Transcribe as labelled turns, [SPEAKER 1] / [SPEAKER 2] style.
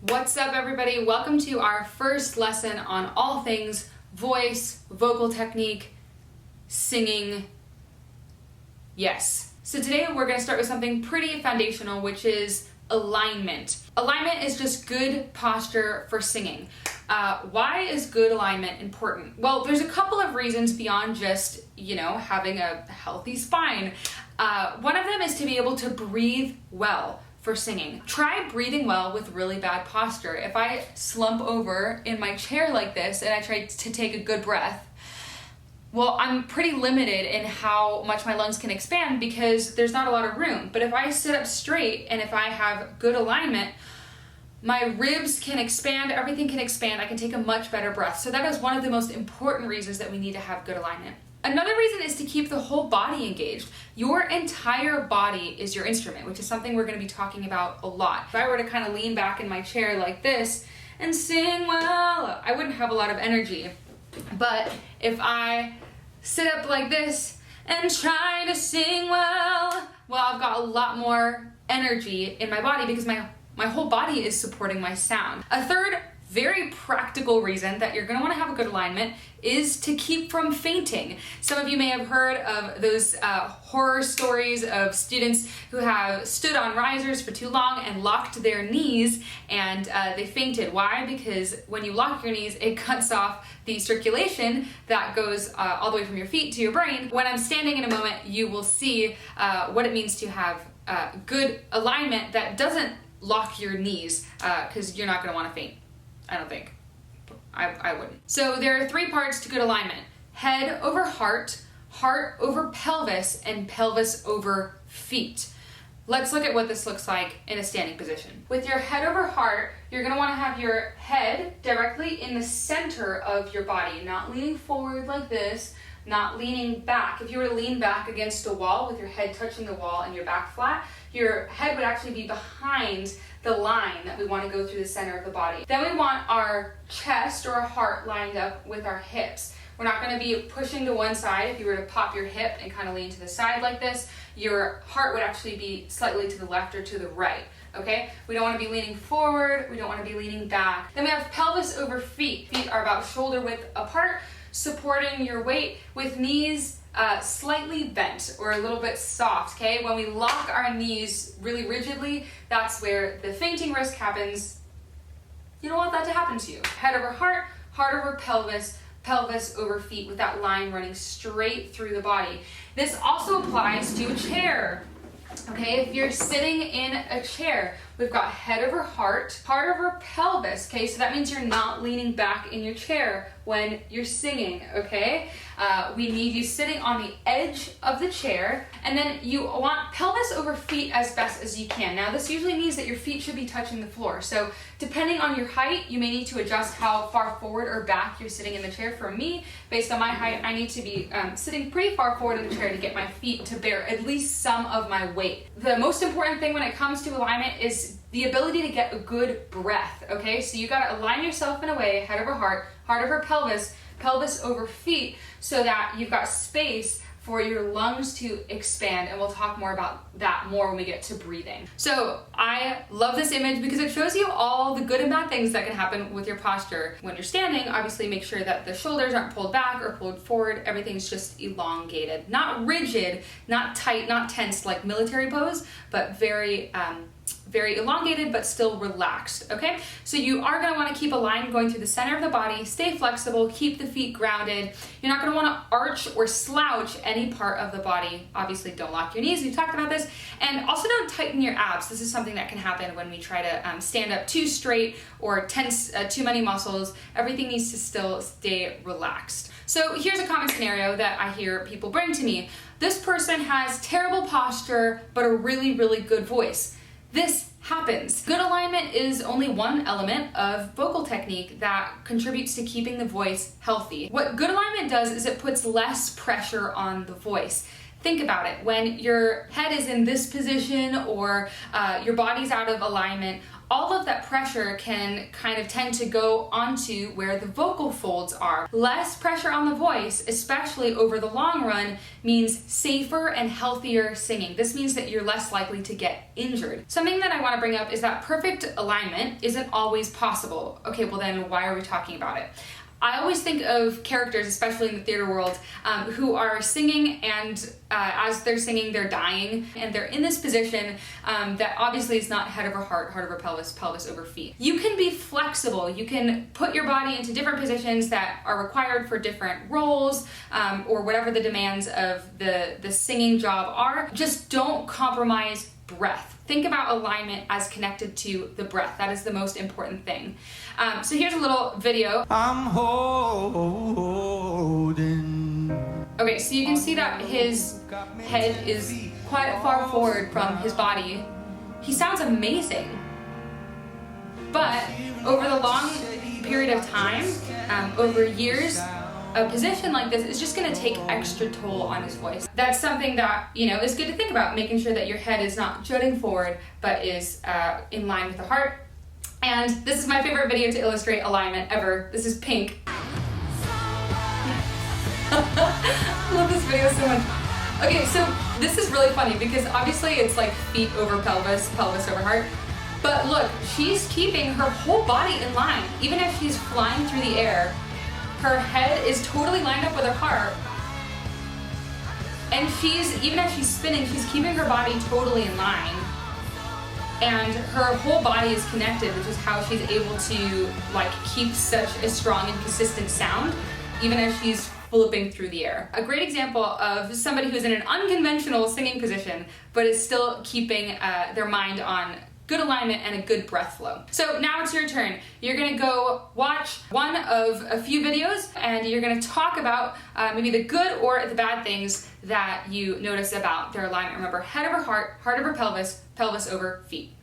[SPEAKER 1] What's up, everybody? Welcome to our first lesson on all things voice, vocal technique, singing. Yes. So today we're going to start with something pretty foundational, which is alignment. Alignment is just good posture for singing. Why is good alignment important? Well, there's a couple of reasons beyond just, having a healthy spine. One of them is to be able to breathe well for singing. Try breathing well with really bad posture. If I slump over in my chair like this and I try to take a good breath, well, I'm pretty limited in how much my lungs can expand because there's not a lot of room. But if I sit up straight and if I have good alignment, my ribs can expand, everything can expand, I can take a much better breath. So that is one of the most important reasons that we need to have good alignment. Another reason is to keep the whole body engaged. Your entire body is your instrument, which is something we're going to be talking about a lot. If I were to kind of lean back in my chair like this and sing well, I wouldn't have a lot of energy. But if I sit up like this and try to sing well, I've got a lot more energy in my body because my whole body is supporting my sound. A third very practical reason that you're going to want to have a good alignment is to keep from fainting. Some of you may have heard of those horror stories of students who have stood on risers for too long and locked their knees and they fainted. Why? Because when you lock your knees, it cuts off the circulation that goes all the way from your feet to your brain. When I'm standing in a moment, you will see what it means to have good alignment that doesn't lock your knees because you're not going to want to faint. I don't think. I wouldn't. So there are three parts to good alignment: head over heart, heart over pelvis, and pelvis over feet. Let's look at what this looks like in a standing position. With your head over heart, you're going to want to have your head directly in the center of your body, not leaning forward like this, not leaning back. If you were to lean back against a wall with your head touching the wall and your back flat, your head would actually be behind the line that we want to go through the center of the body. Then we want our chest or our heart lined up with our hips. We're not going to be pushing to one side. If you were to pop your hip and kind of lean to the side like this, your heart would actually be slightly to the left or to the right. Okay? We don't want to be leaning forward. We don't want to be leaning back. Then we have pelvis over feet. Feet are about shoulder width apart, supporting your weight with knees slightly bent or a little bit soft, okay? When we lock our knees really rigidly, that's where the fainting risk happens. You don't want that to happen to you. Head over heart, heart over pelvis, pelvis over feet with that line running straight through the body. This also applies to a chair. Okay, if you're sitting in a chair, we've got head over heart, heart over pelvis, okay? So that means you're not leaning back in your chair when you're singing, okay? We need you sitting on the edge of the chair, and then you want pelvis over feet as best as you can. Now, this usually means that your feet should be touching the floor. So depending on your height, you may need to adjust how far forward or back you're sitting in the chair. For me, based on my height, I need to be sitting pretty far forward in the chair to get my feet to bear at least some of my weight. The most important thing when it comes to alignment is the ability to get a good breath, okay? So you gotta align yourself in a way, head over heart, heart over pelvis, pelvis over feet, so that you've got space for your lungs to expand, and we'll talk more about that when we get to breathing. So I love this image because it shows you all the good and bad things that can happen with your posture. When you're standing, obviously make sure that the shoulders aren't pulled back or pulled forward. Everything's just elongated, not rigid, not tight, not tense like military pose, but very elongated but still relaxed, okay? So you are going to want to keep a line going through the center of the body, stay flexible, keep the feet grounded. You're not going to want to arch or slouch any part of the body. Obviously, don't lock your knees. We've talked about this. And also don't tighten your abs. This is something that can happen when we try to stand up too straight or tense too many muscles. Everything needs to still stay relaxed. So here's a common scenario that I hear people bring to me. This person has terrible posture, but a really, really good voice. This happens. Good alignment is only one element of vocal technique that contributes to keeping the voice healthy. What good alignment does is it puts less pressure on the voice. Think about it. When your head is in this position or your body's out of alignment, all of that pressure can kind of tend to go onto where the vocal folds are. Less pressure on the voice, especially over the long run, means safer and healthier singing. This means that you're less likely to get injured. Something that I want to bring up is that perfect alignment isn't always possible. Okay, well then why are we talking about it? I always think of characters, especially in the theater world, who are singing, and as they're singing, they're dying, and they're in this position that obviously is not head over heart, heart over pelvis, pelvis over feet. You can be flexible. You can put your body into different positions that are required for different roles, or whatever the demands of the singing job are. Just don't compromise breath. Think about alignment as connected to the breath. That is the most important thing. So here's a little video.
[SPEAKER 2] I'm holding.
[SPEAKER 1] Okay, so you can see that his head is quite far forward from his body. He sounds amazing. But over the long period of time, over years, a position like this is just going to take extra toll on his voice. That's something that, is good to think about, making sure that your head is not jutting forward, but is in line with the heart. And this is my favorite video to illustrate alignment ever. This is Pink. I love this video so much. Okay, so this is really funny because obviously it's like feet over pelvis, pelvis over heart. But look, she's keeping her whole body in line. Even as she's flying through the air, her head is totally lined up with her heart. And even as she's spinning, she's keeping her body totally in line. And her whole body is connected, which is how she's able to keep such a strong and consistent sound, even as she's flipping through the air. A great example of somebody who's in an unconventional singing position, but is still keeping their mind on good alignment and a good breath flow. So now it's your turn. You're gonna go watch one of a few videos, and you're gonna talk about maybe the good or the bad things that you notice about their alignment. Remember, head over heart, heart over pelvis, pelvis over feet.